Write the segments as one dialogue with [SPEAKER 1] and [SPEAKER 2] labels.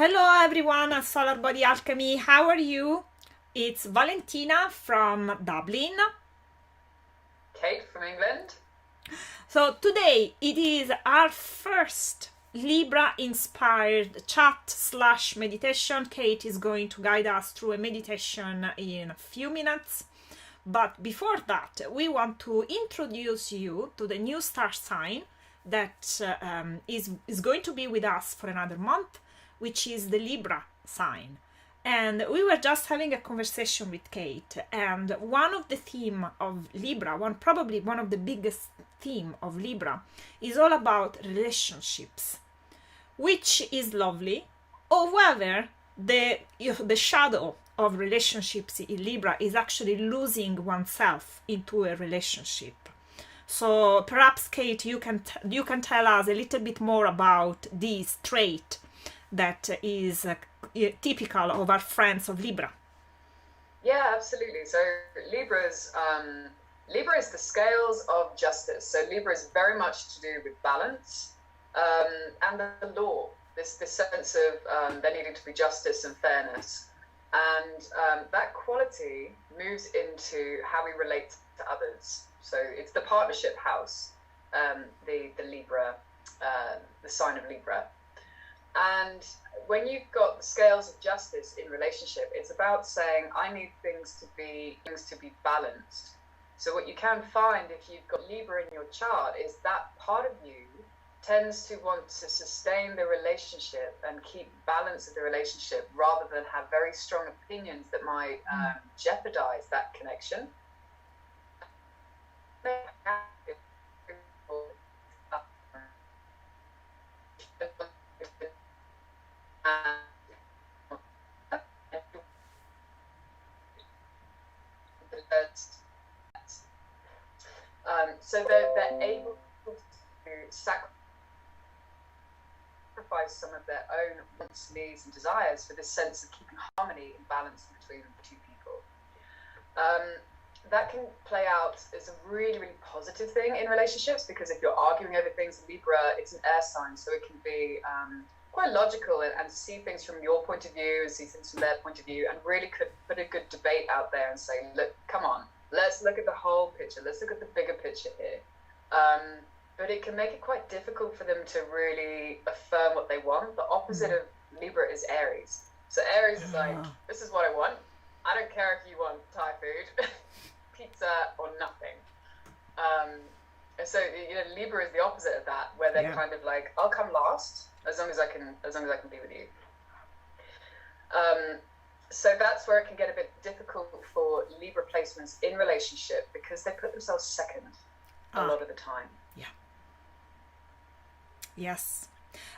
[SPEAKER 1] Hello everyone at Solar Body Alchemy. How are you? It's Valentina from Dublin.
[SPEAKER 2] Kate from England.
[SPEAKER 1] So today it is our first Libra inspired chat slash meditation. Kate is going to guide us through a meditation in a few minutes. But before that, we want to introduce you to the new star sign that is going to be with us for another month, which is the Libra sign. And we were just having a conversation with Kate, and one of the theme of Libra, probably one of the biggest theme of Libra, is all about relationships, which is lovely. However, the shadow of relationships in Libra is actually losing oneself into a relationship. So perhaps Kate, you can tell us a little bit more about this trait that is typical of our friends of Libra.
[SPEAKER 2] Yeah, absolutely. So Libra is the scales of justice. So Libra is very much to do with balance and the law. This sense of there needing to be justice and fairness, and that quality moves into how we relate to others. So it's the partnership house, the Libra, the sign of Libra. And when you've got the scales of justice in relationship, it's about saying, I need things to be balanced. So what you can find if you've got Libra in your chart is that part of you tends to want to sustain the relationship and keep balance of the relationship rather than have very strong opinions that might jeopardize that connection. So they're able to sacrifice some of their own wants, needs, and desires for this sense of keeping harmony and balance between the two people. That can play out as a really, really positive thing in relationships, because if you're arguing over things, Libra, it's an air sign, so it can be quite logical and see things from your point of view and see things from their point of view, and really could put a good debate out there and say, look, come on, let's look at the whole picture, let's look at the bigger picture here. But it can make it quite difficult for them to really affirm what they want. The opposite of Libra is Aries. So Aries is like, this is what I want. I don't care if you want Thai food, pizza, or nothing. And so Libra is the opposite of that, where they're kind of like, I'll come last as long as I can be with you. So that's where it can get a bit difficult for Libra placements in relationship, because they put themselves second a lot of the time.
[SPEAKER 1] Yeah. Yes.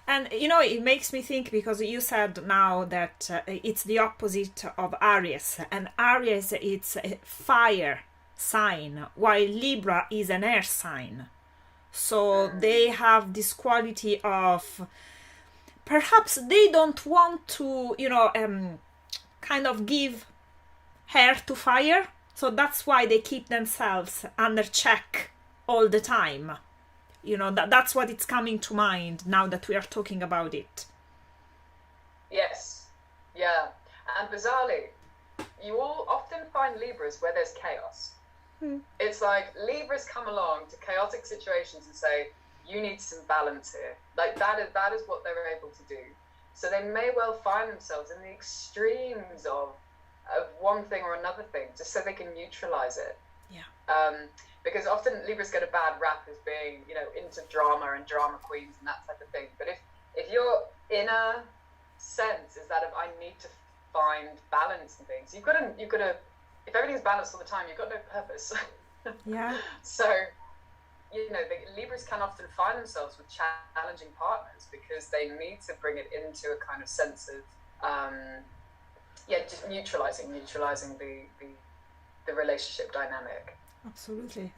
[SPEAKER 1] And it makes me think, because you said now that it's the opposite of Aries, and Aries, it's a fire sign, while Libra is an air sign. So they have this quality of, perhaps they don't want to kind of give air to fire, so that's why they keep themselves under check all the time. That's what it's coming to mind now that we are talking about it.
[SPEAKER 2] Yes. Yeah. And bizarrely, you will often find Libras where there's chaos. It's like Libras come along to chaotic situations and say, you need some balance here. Like that is what they were able to do. So they may well find themselves in the extremes of one thing or another thing, just so they can neutralize it.
[SPEAKER 1] Yeah.
[SPEAKER 2] Because often Libras get a bad rap as being, into drama and drama queens and that type of thing. But if your inner sense is that I need to find balance in things, you've got to. If everything's balanced all the time, you've got no purpose.
[SPEAKER 1] Yeah.
[SPEAKER 2] So, the Libras can often find themselves with challenging partners because they need to bring it into a kind of sense of, just neutralizing the relationship dynamic.
[SPEAKER 1] Absolutely.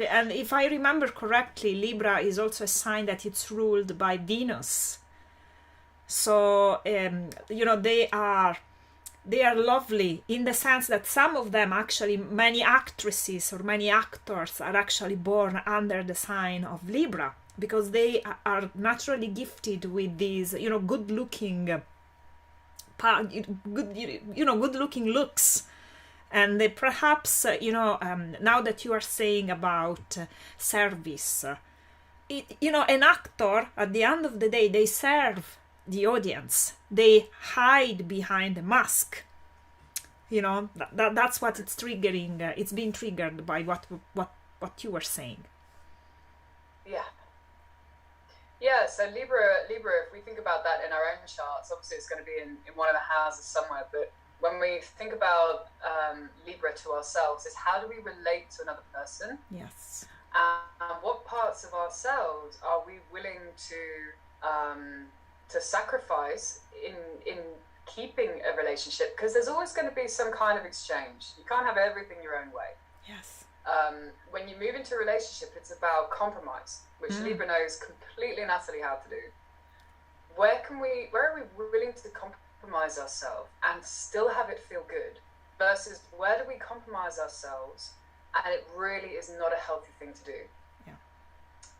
[SPEAKER 1] And if I remember correctly, Libra is also a sign that it's ruled by Venus. So, they are lovely in the sense that some of them, actually, many actresses or many actors are actually born under the sign of Libra, because they are naturally gifted with these, good looking good looking looks. And perhaps, now that you are saying about service, an actor, at the end of the day, they serve the audience. They hide behind a mask. That's what it's triggering. It's being triggered by what you were saying.
[SPEAKER 2] Yeah, so Libra, if we think about that in our own charts, obviously it's going to be in one of the houses somewhere, but when we think about Libra to ourselves, is how do we relate to another person?
[SPEAKER 1] Yes.
[SPEAKER 2] What parts of ourselves are we willing to sacrifice in keeping a relationship? Because there's always going to be some kind of exchange. You can't have everything your own way.
[SPEAKER 1] Yes.
[SPEAKER 2] When you move into a relationship, it's about compromise, which Libra knows completely and utterly how to do. Where are we willing to compromise ourselves and still have it feel good, versus where do we compromise ourselves and it really is not a healthy thing to do?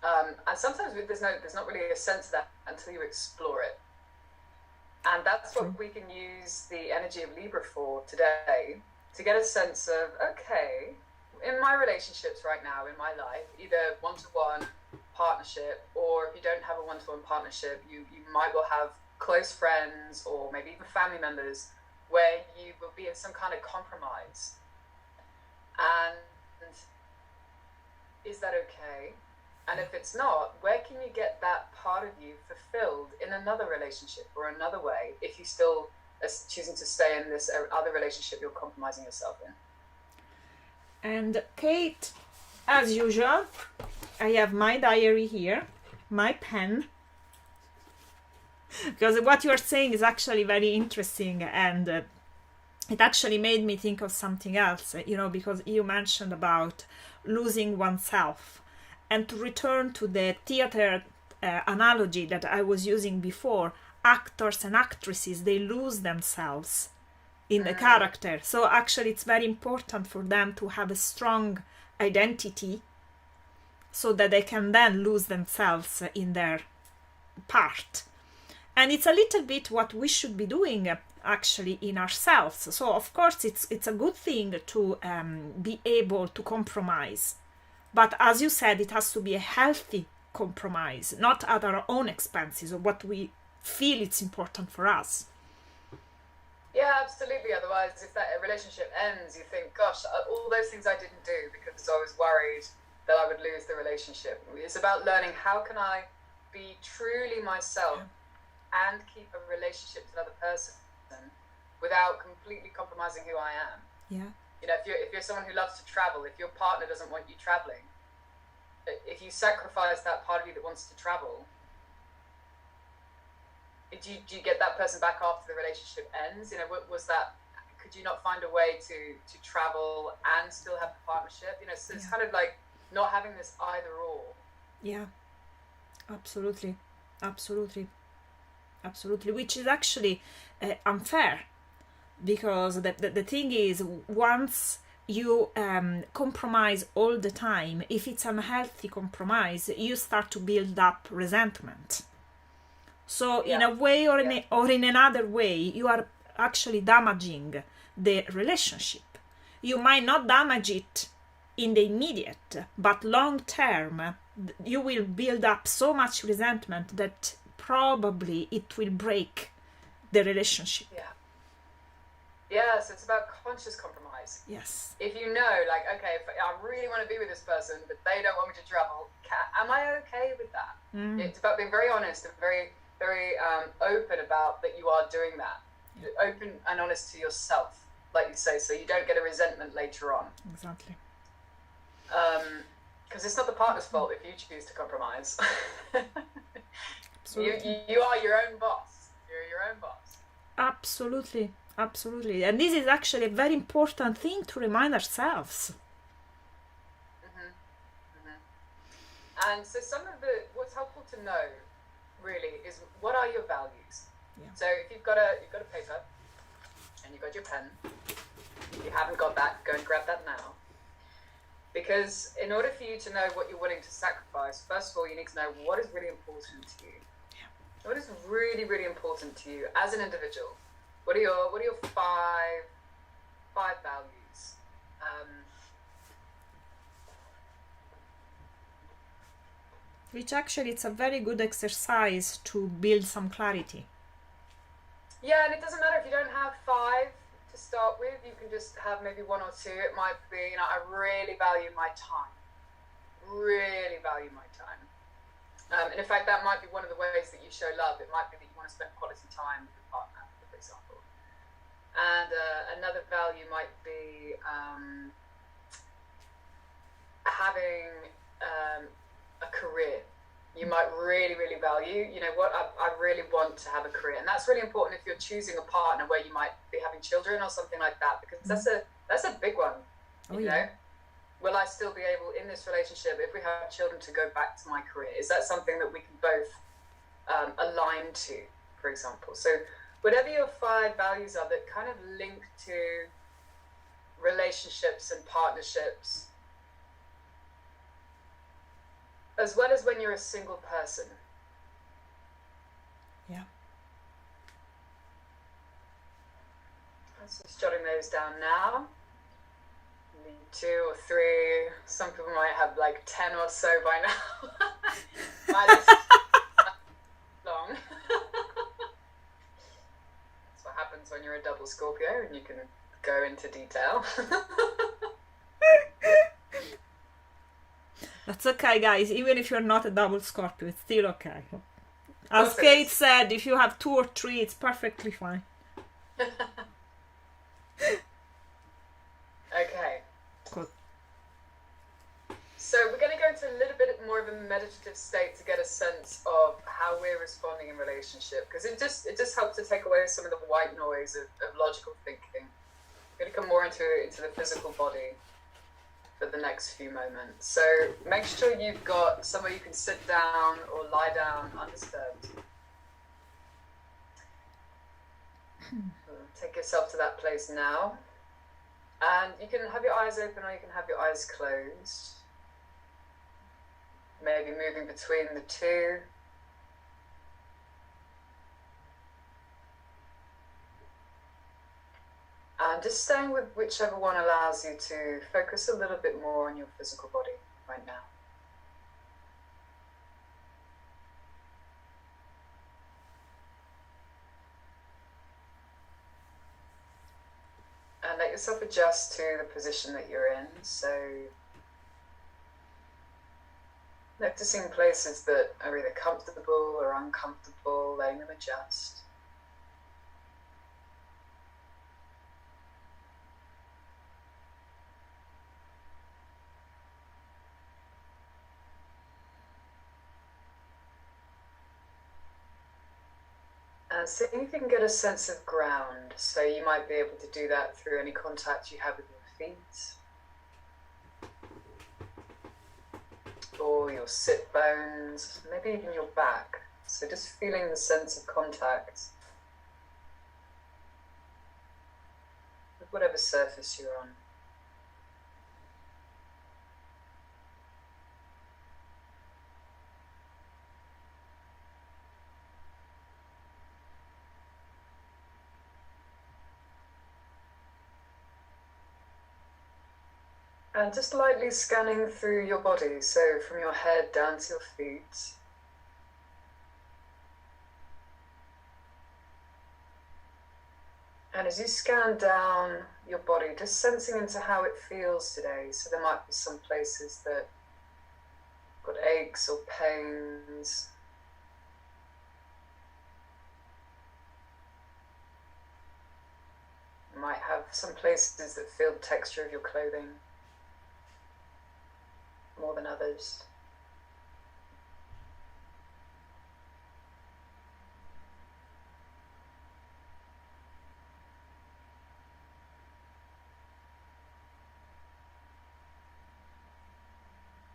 [SPEAKER 2] And sometimes there's not really a sense of that until you explore it. And that's what we can use the energy of Libra for today, to get a sense of, okay, in my relationships right now in my life, either one-to-one partnership, or if you don't have a one-to-one partnership, you might well have close friends or maybe even family members where you will be in some kind of compromise. And is that okay? And if it's not, where can you get that part of you fulfilled in another relationship or another way, if you still are choosing to stay in this other relationship you're compromising yourself in?
[SPEAKER 1] And Kate, as usual, I have my diary here, my pen, because what you are saying is actually very interesting, and it actually made me think of something else, because you mentioned about losing oneself. And to return to the theater analogy that I was using before, actors and actresses, they lose themselves in the character. So actually it's very important for them to have a strong identity so that they can then lose themselves in their part. And it's a little bit what we should be doing actually in ourselves. So of course it's a good thing to be able to compromise. But as you said, it has to be a healthy compromise, not at our own expenses or what we feel it's important for us.
[SPEAKER 2] Yeah, absolutely. Otherwise, if that relationship ends, you think, gosh, all those things I didn't do because I was worried that I would lose the relationship. It's about learning, how can I be truly myself and keep a relationship to another person without completely compromising who I am?
[SPEAKER 1] Yeah.
[SPEAKER 2] If you're someone who loves to travel, if your partner doesn't want you traveling, if you sacrifice that part of you that wants to travel, do you get that person back after the relationship ends? Was that, could you not find a way to travel and still have the partnership? So it's kind of like not having this either or.
[SPEAKER 1] Yeah, absolutely, which is actually unfair, because the thing is, once you compromise all the time, if it's unhealthy compromise, you start to build up resentment. So in a way or in another way, you are actually damaging the relationship. You might not damage it in the immediate, but long term, you will build up so much resentment that probably it will break the relationship.
[SPEAKER 2] Yeah, so it's about conscious compromise.
[SPEAKER 1] Yes.
[SPEAKER 2] If you know, like, okay, if I really want to be with this person, but they don't want me to travel, am I okay with that? It's about being very honest and very, very open about that you are doing that. Open and honest to yourself, like you say, so you don't get a resentment later on.
[SPEAKER 1] Exactly.
[SPEAKER 2] Because it's not the partner's fault if you choose to compromise.
[SPEAKER 1] Absolutely.
[SPEAKER 2] You are your own boss. You're your own boss.
[SPEAKER 1] Absolutely. And this is actually a very important thing to remind ourselves.
[SPEAKER 2] And so what's helpful to know really is, what are your values? So if you've got a paper and you've got your pen, if you haven't got that, go and grab that now. Because in order for you to know what you're willing to sacrifice, first of all, you need to know what is really important to you. What is really, really important to you as an individual. What are your five values?
[SPEAKER 1] Which actually it's a very good exercise to build some clarity.
[SPEAKER 2] Yeah, and it doesn't matter if you don't have five to start with. You can just have maybe one or two. It might be, I really value my time. Really value my time. And in fact, that might be one of the ways that you show love. It might be that you want to spend quality time with your partner, for example. And another value might be having a career. You might really, really value, I really want to have a career. And that's really important if you're choosing a partner where you might be having children or something like that, because that's a big one, you know? Will I still be able, in this relationship, if we have children, to go back to my career? Is that something that we can both align to, for example? So whatever your five values are that kind of link to relationships and partnerships, as well as when you're a single person.
[SPEAKER 1] Yeah.
[SPEAKER 2] I'm just jotting those down now. Maybe 2 or 3. Some people might have like 10 or so by now. My list is long. That's what happens when you're a double Scorpio and you can go into detail.
[SPEAKER 1] That's okay, guys. Even if you're not a double Scorpio, it's still okay. As Kate said, if you have 2 or 3, it's perfectly fine.
[SPEAKER 2] Okay.
[SPEAKER 1] Good.
[SPEAKER 2] So we're going to go into a little bit more of a meditative state to get a sense of how we're responding in relationship, because it just helps to take away some of the white noise of logical thinking. We're going to come more into the physical body for the next few moments. So make sure you've got somewhere you can sit down or lie down undisturbed. Take yourself to that place now. And you can have your eyes open or you can have your eyes closed. Maybe moving between the two. And just staying with whichever one allows you to focus a little bit more on your physical body right now. And let yourself adjust to the position that you're in. So noticing places that are either comfortable or uncomfortable, letting them adjust. And see if you can get a sense of ground. So you might be able to do that through any contact you have with your feet, or your sit bones, maybe even your back. So just feeling the sense of contact with whatever surface you're on. And just lightly scanning through your body, so from your head down to your feet. And as you scan down your body, just sensing into how it feels today. So there might be some places that got aches or pains. You might have some places that feel the texture of your clothing more than others.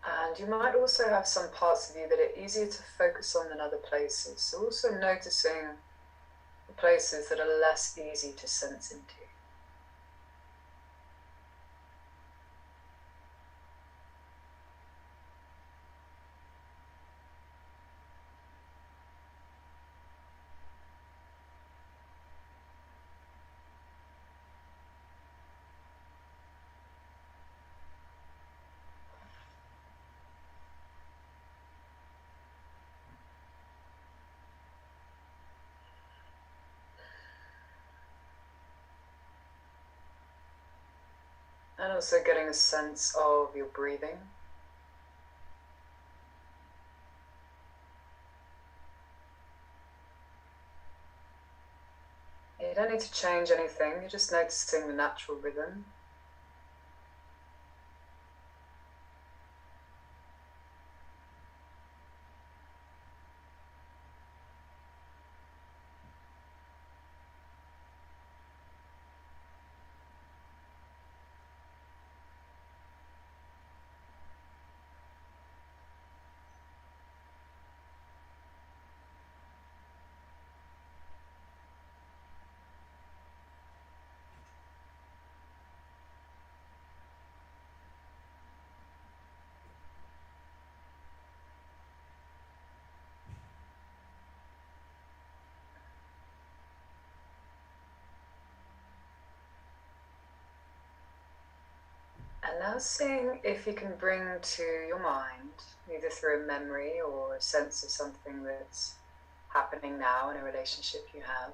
[SPEAKER 2] And you might also have some parts of you that are easier to focus on than other places. So also noticing the places that are less easy to sense into. Also getting a sense of your breathing. You don't need to change anything, you're just noticing the natural rhythm. And now seeing if you can bring to your mind, either through a memory or a sense of something that's happening now in a relationship you have,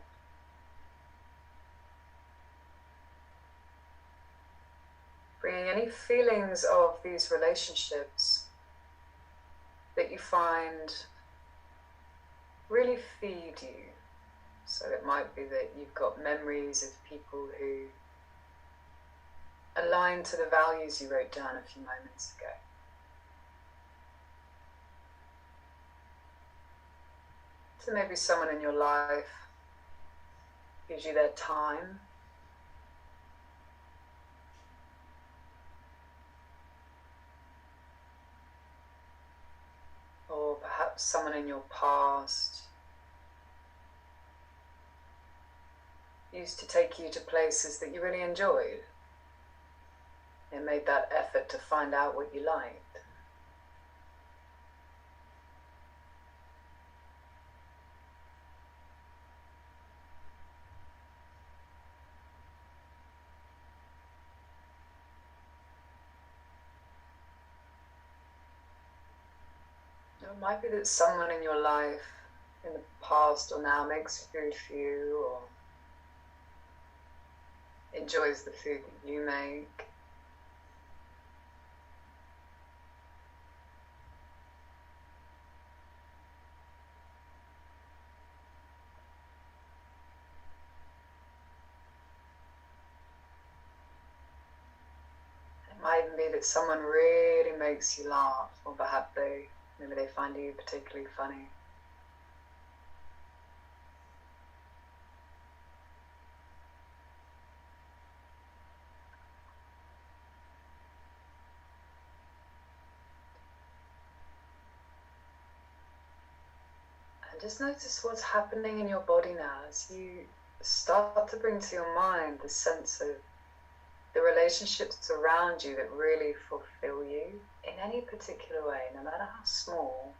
[SPEAKER 2] bringing any feelings of these relationships that you find really feed you. So it might be that you've got memories of people who align to the values you wrote down a few moments ago. So maybe someone in your life gives you their time, or perhaps someone in your past used to take you to places that you really enjoyed and made that effort to find out what you liked. It might be that someone in your life in the past or now makes food for you or enjoys the food that you make. It might even be that someone really makes you laugh, or perhaps maybe they find you particularly funny. And just notice what's happening in your body now as you start to bring to your mind the sense of the relationships around you that really fulfill you in any particular way, no matter how small.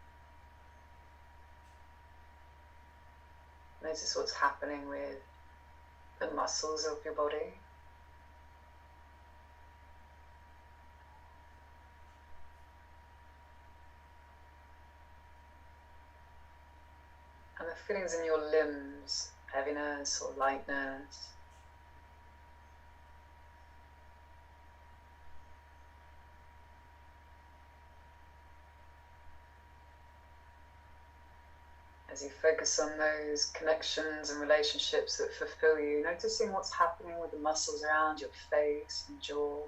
[SPEAKER 2] Notice what's happening with the muscles of your body. And the feelings in your limbs, heaviness or lightness. As you focus on those connections and relationships that fulfill you, noticing what's happening with the muscles around your face and jaw.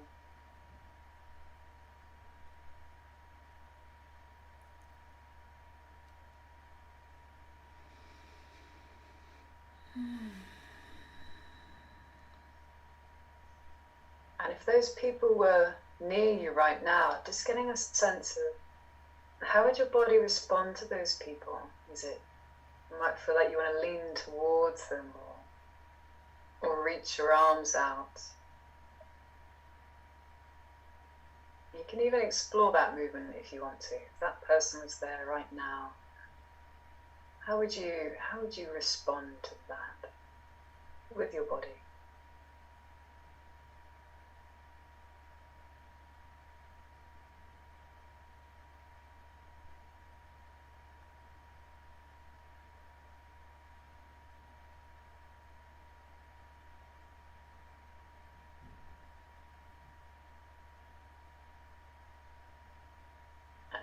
[SPEAKER 2] And if those people were near you right now, just getting a sense of how would your body respond to those people? Is it, you might feel like you want to lean towards them or reach your arms out. You can even explore that movement if you want to. If that person was there right now, how would you respond to that with your body?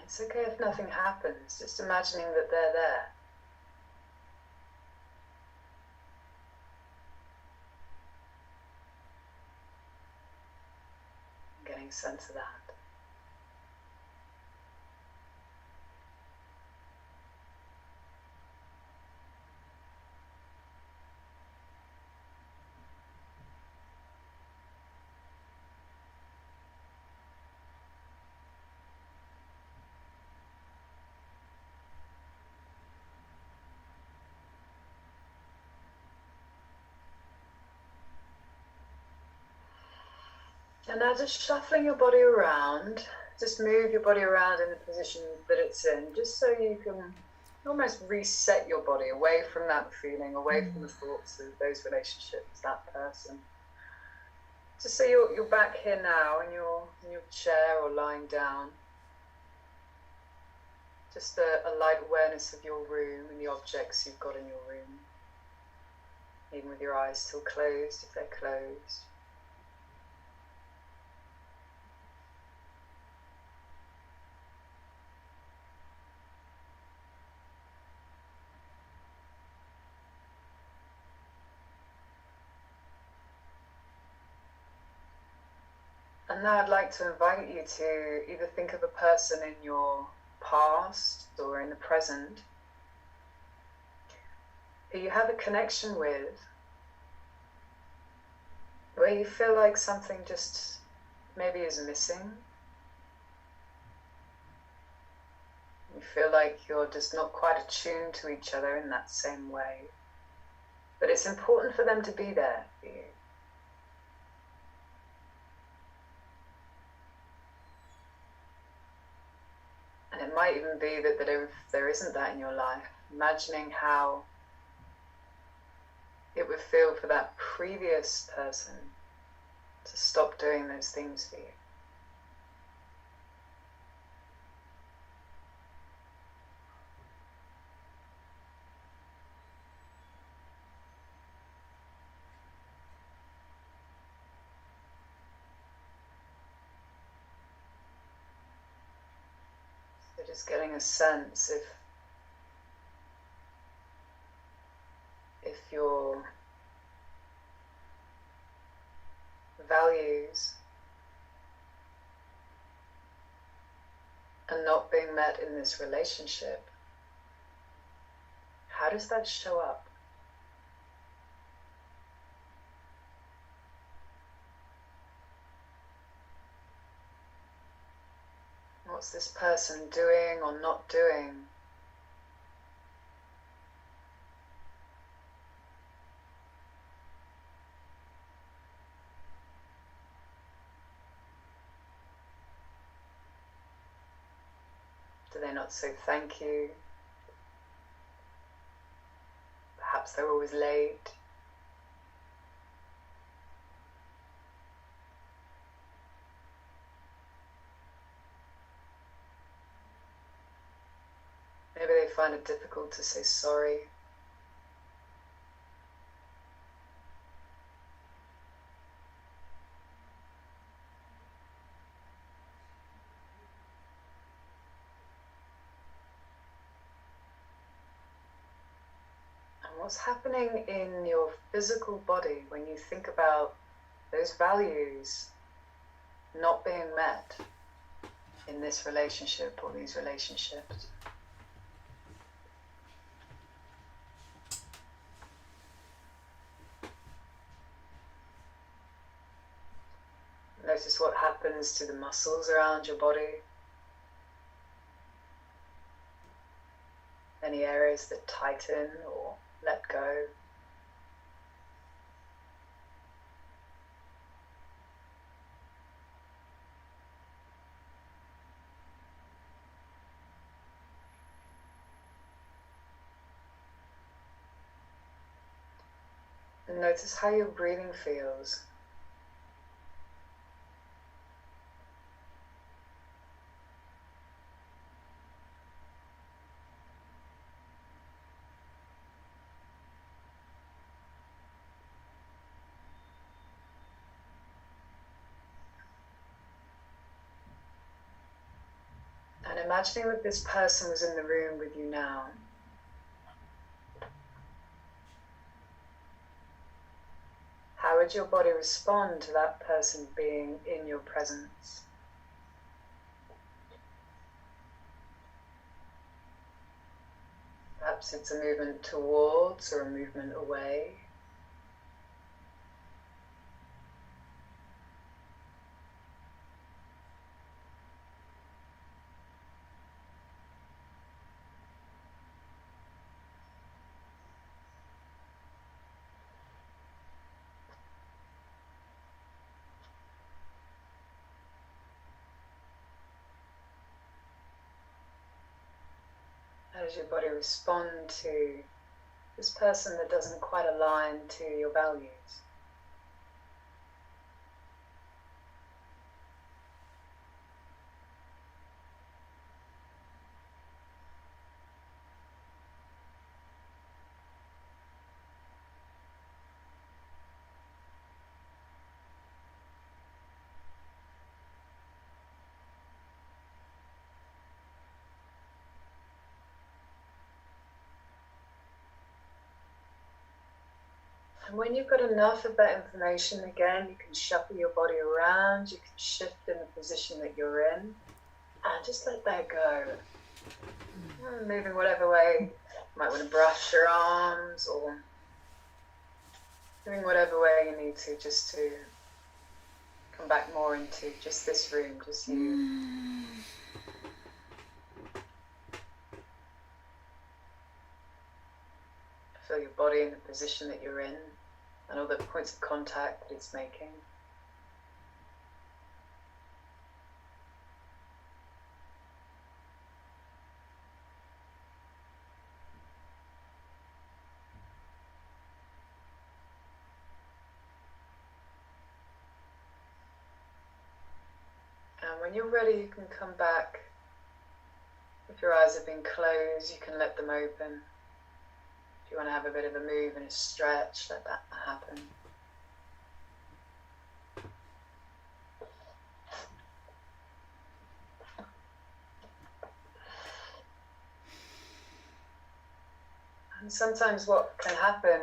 [SPEAKER 2] It's okay if nothing happens, just imagining that they're there. Getting a sense of that. And now just shuffling your body around, just move your body around in the position that it's in, just so you can almost reset your body away from that feeling, away from the thoughts of those relationships, that person. Just so you're back here now in your chair or lying down. Just a light awareness of your room and the objects you've got in your room, even with your eyes still closed if they're closed. And now I'd like to invite you to either think of a person in your past or in the present who you have a connection with, where you feel like something just maybe is missing. You feel like you're just not quite attuned to each other in that same way. But it's important for them to be there for you. And it might even be that if there isn't that in your life, imagining how it would feel for that previous person to stop doing those things for you. So just getting a sense if your values are not being met in this relationship, how does that show up? What's this person doing or not doing? Do they not say thank you? Perhaps they're always late. Maybe they find it difficult to say sorry. And what's happening in your physical body when you think about those values not being met in this relationship or these relationships? Notice what happens to the muscles around your body. Any areas that tighten or let go. And notice how your breathing feels. And imagining that this person was in the room with you now. How would your body respond to that person being in your presence? Perhaps it's a movement towards or a movement away. How does your body respond to this person that doesn't quite align to your values? And when you've got enough of that information, again, you can shuffle your body around, you can shift in the position that you're in, and just let that go. Moving whatever way. You might want to brush your arms, or doing whatever way you need to, just to come back more into just this room, just you. Feel your body in the position that you're in and all the points of contact that it's making. And when you're ready, you can come back. If your eyes have been closed, you can let them open. If you want to have a bit of a move and a stretch, let that happen. And sometimes what can happen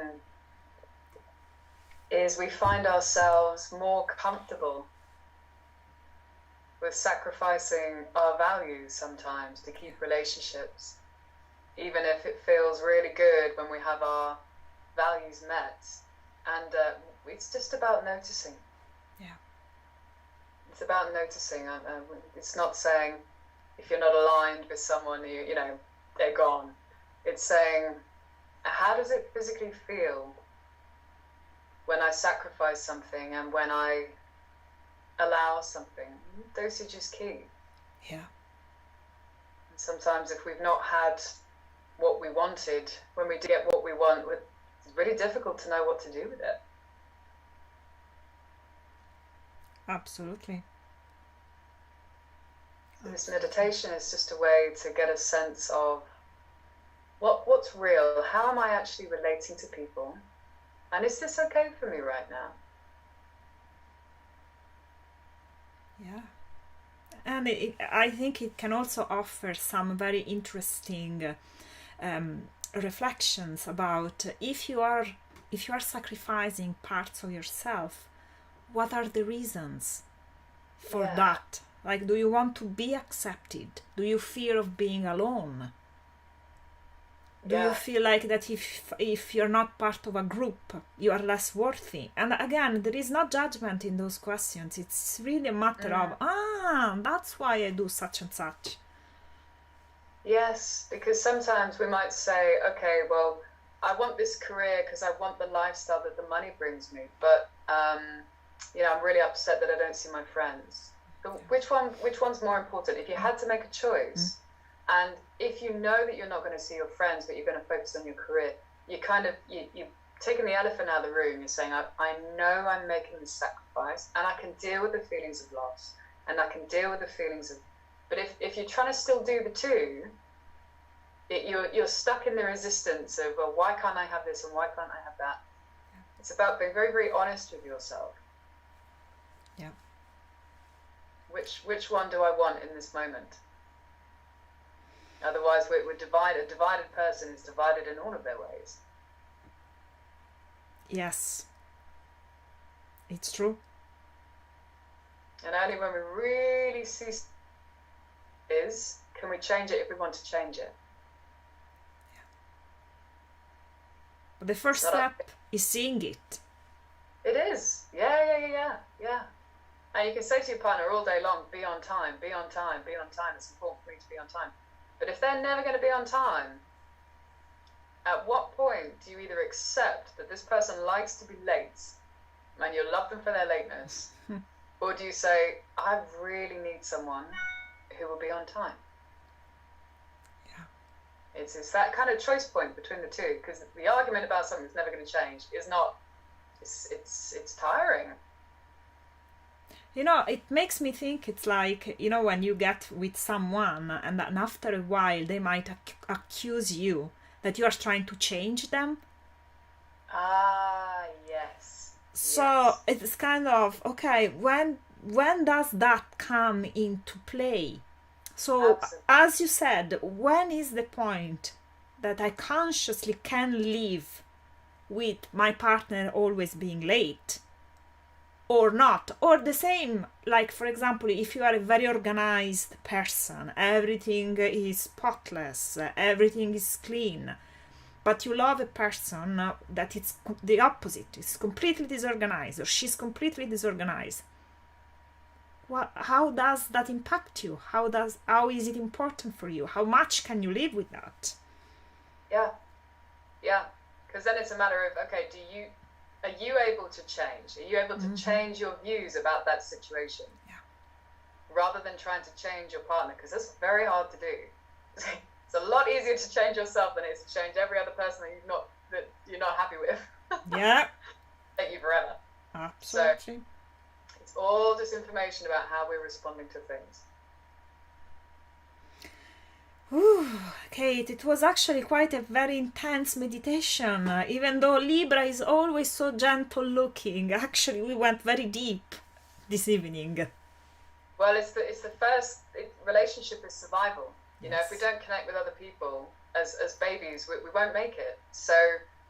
[SPEAKER 2] is we find ourselves more comfortable with sacrificing our values sometimes to keep relationships, even if it feels really good when we have our values met. And it's just about noticing.
[SPEAKER 1] Yeah.
[SPEAKER 2] It's about noticing. It's not saying if you're not aligned with someone, you know, they're gone. It's saying, how does it physically feel when I sacrifice something and when I allow something? Dosage is key.
[SPEAKER 1] Yeah.
[SPEAKER 2] And sometimes if we've not had what we wanted, when we do get what we want, it's really difficult to know what to do with it.
[SPEAKER 1] Absolutely.
[SPEAKER 2] So this meditation is just a way to get a sense of what's real, how am I actually relating to people, and is this okay for me right now?
[SPEAKER 1] Yeah. And I think it can also offer some very interesting reflections about if you are sacrificing parts of yourself, what are the reasons for that? Like, do you want to be accepted? Do you fear of being alone? Do you feel like that if you're not part of a group, you are less worthy? And again, there is no judgment in those questions. It's really a matter of, that's why I do such and such.
[SPEAKER 2] Yes, because sometimes we might say, okay, well, I want this career because I want the lifestyle that the money brings me. But, you know, I'm really upset that I don't see my friends. But which one's more important? If you had to make a choice, and if you know that you're not going to see your friends, but you're going to focus on your career, you've taken the elephant out of the room. You're saying, I know I'm making this sacrifice, and I can deal with the feelings of loss, and I can deal with the feelings of... But if you're trying to still do the two, you're stuck in the resistance of, well, why can't I have this and why can't I have that? It's about being very, very honest with yourself.
[SPEAKER 1] Yeah.
[SPEAKER 2] Which one do I want in this moment? Otherwise, we're divided. A divided person is divided in all of their ways.
[SPEAKER 1] Yes, it's true.
[SPEAKER 2] And only when we really see is, can we change it if we want to change it.
[SPEAKER 1] But the first step is seeing it.
[SPEAKER 2] It is. Yeah. And you can say to your partner all day long, be on time, be on time, be on time. It's important for me to be on time. But if they're never going to be on time, at what point do you either accept that this person likes to be late and you love them for their lateness, or do you say, I really need someone who will be on time? Yeah. It's that kind of choice point between the two, because the argument about something that's never going to change is not, it's tiring.
[SPEAKER 1] You know, it makes me think it's like, you know, when you get with someone and then after a while they might accuse you that you are trying to change them.
[SPEAKER 2] Ah, yes.
[SPEAKER 1] So it's kind of, okay, when does that come into play? So absolutely. As you said, when is the point that I consciously can live with my partner always being late? Or not, or the same, like for example, if you are a very organized person, everything is spotless, everything is clean, but you love a person that it's the opposite, is completely disorganized, or she's completely disorganized. How does that impact you? How is it important for you? How much can you live with that?
[SPEAKER 2] Yeah, because then it's a matter of, okay, are you able to change? Are you able to change your views about that situation?
[SPEAKER 1] Yeah.
[SPEAKER 2] Rather than trying to change your partner, because that's very hard to do. It's a lot easier to change yourself than it is to change every other person that you're not happy with.
[SPEAKER 1] Yeah.
[SPEAKER 2] Take you forever.
[SPEAKER 1] Absolutely.
[SPEAKER 2] So it's all just information about how we're responding to things.
[SPEAKER 1] Ooh, Kate, it was actually quite a very intense meditation. Even though Libra is always so gentle looking, actually we went very deep this evening.
[SPEAKER 2] Well, it's the first relationship is survival. You know,
[SPEAKER 1] Yes.
[SPEAKER 2] if we don't connect with other people as babies, we won't make it. So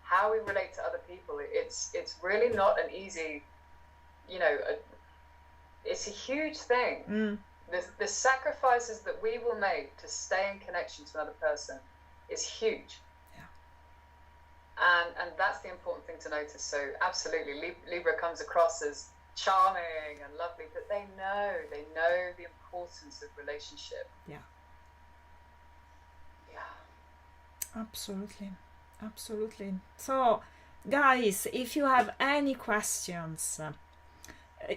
[SPEAKER 2] how we relate to other people, it's really not an easy, you know, it's a huge thing. The sacrifices that we will make to stay in connection to another person is huge.
[SPEAKER 1] Yeah.
[SPEAKER 2] And that's the important thing to notice. So absolutely, Libra comes across as charming and lovely, but they know the importance of relationship.
[SPEAKER 1] Yeah.
[SPEAKER 2] Yeah.
[SPEAKER 1] Absolutely. So, guys, if you have any questions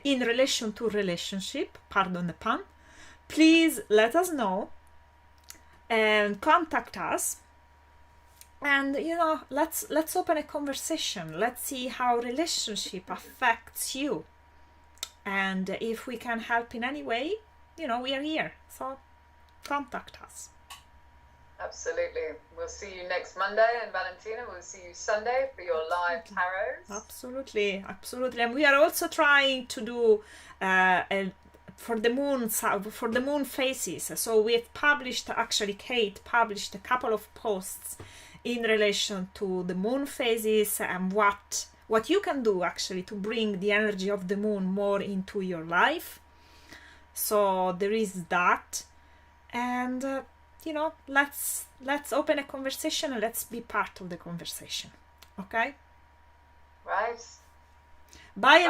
[SPEAKER 1] in relation to relationship, pardon the pun, please let us know and contact us, and you know, let's open a conversation. Let's see how relationship affects you, and if we can help in any way, you know, we are here, so contact us.
[SPEAKER 2] Absolutely. We'll see you next Monday, and Valentina, we'll see you Sunday for your live tarots.
[SPEAKER 1] Absolutely. And we are also trying to do for the moon phases. So we've published, actually Kate published a couple of posts in relation to the moon phases and what you can do actually to bring the energy of the moon more into your life. So there is that, and you know, let's open a conversation and let's be part of the conversation. Okay?
[SPEAKER 2] Right.
[SPEAKER 1] Bye.